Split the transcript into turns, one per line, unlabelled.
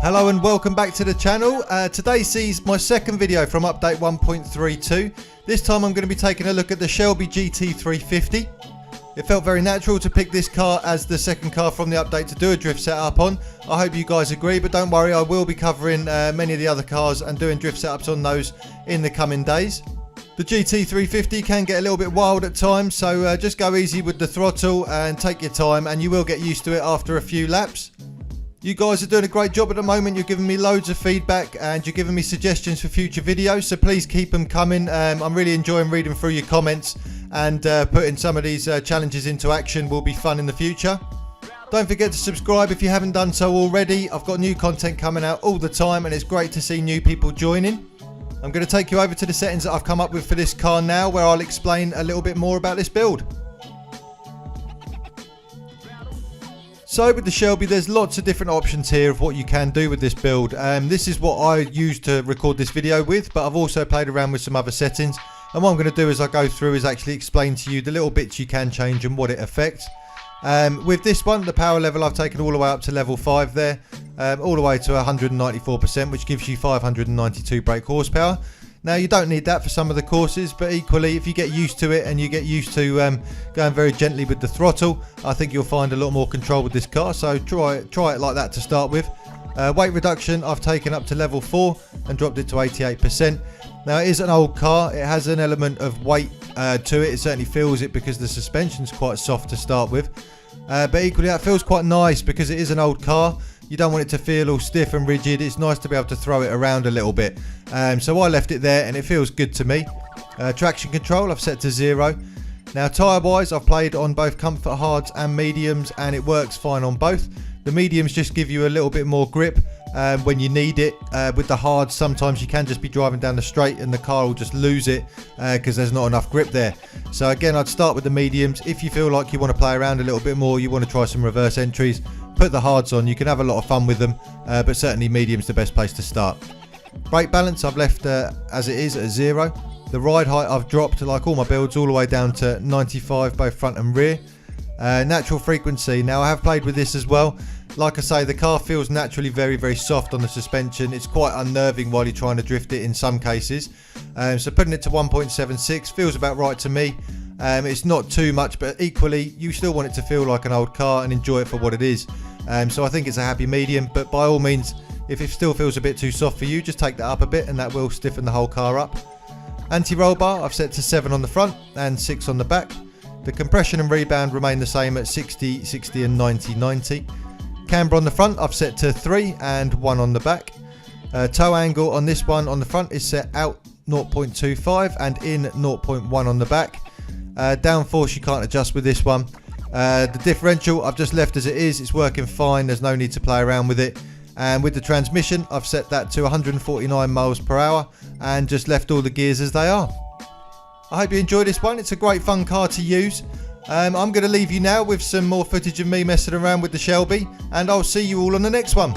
Hello and welcome back to the channel. Today sees my second video from update 1.32. This time I'm going to be taking a look at the Shelby GT350. It felt very natural to pick this car as the second car from the update to do a drift setup on. I hope you guys agree, but don't worry, I will be covering many of the other cars and doing drift setups on those in the coming days. The GT350 can get a little bit wild at times, so just go easy with the throttle and take your time, and you will get used to it after a few laps. You guys are doing a great job at the moment. You're giving me loads of feedback and you're giving me suggestions for future videos, so please keep them coming. I'm really enjoying reading through your comments, and putting some of these challenges into action will be fun in the future. Don't forget to subscribe if you haven't done so already. I've got new content coming out all the time and it's great to see new people joining. I'm going to take you over to the settings that I've come up with for this car now, where I'll explain a little bit more about this build. So with the Shelby, there's lots of different options here of what you can do with this build. This is what I used to record this video with, but I've also played around with some other settings. And what I'm going to do as I go through is actually explain to you the little bits you can change and what it affects. With this one, the power level I've taken all the way up to level 5 there, all the way to 194%, which gives you 592 brake horsepower. Now you don't need that for some of the courses, but equally if you get used to it and you get used to going very gently with the throttle, I think you'll find a lot more control with this car, so try it like that to start with. Weight reduction I've taken up to level 4 and dropped it to 88%. Now it is an old car, it has an element of weight to it, it certainly feels it because the suspension's quite soft to start with. But equally that feels quite nice because it is an old car. You don't want it to feel all stiff and rigid. It's nice to be able to throw it around a little bit. So I left it there and it feels good to me. Traction control I've set to 0. Now tyre wise I've played on both comfort hards and mediums and it works fine on both. The mediums just give you a little bit more grip when you need it. With the hards sometimes you can just be driving down the straight and the car will just lose it because there's not enough grip there. So again, I'd start with the mediums. If you feel like you want to play around a little bit more, you want to try some reverse entries, put the hards on. You can have a lot of fun with them, but certainly medium's the best place to start. Brake balance I've left as it is at 0. The ride height I've dropped, like all my builds, all the way down to 95 both front and rear. Natural frequency, now I have played with this as well. Like I say, the car feels naturally very soft on the suspension. It's quite unnerving while you're trying to drift it in some cases. So putting it to 1.76 feels about right to me. It's not too much, but equally you still want it to feel like an old car and enjoy it for what it is. So I think it's a happy medium, but by all means, if it still feels a bit too soft for you, just take that up a bit and that will stiffen the whole car up. Anti-roll bar I've set to 7 on the front and 6 on the back. The compression and rebound remain the same at 60, 60 and 90, 90. Camber on the front I've set to 3 and 1 on the back. Toe angle on this one on the front is set out 0.25 and in 0.1 on the back. Downforce you can't adjust with this one. The differential I've just left as it is. It's working fine, there's no need to play around with it. And with the transmission I've set that to 149 miles per hour and just left all the gears as they are. I hope you enjoyed this one. It's a great fun car to use. I'm going to leave you now with some more footage of me messing around with the Shelby, and I'll see you all on the next one.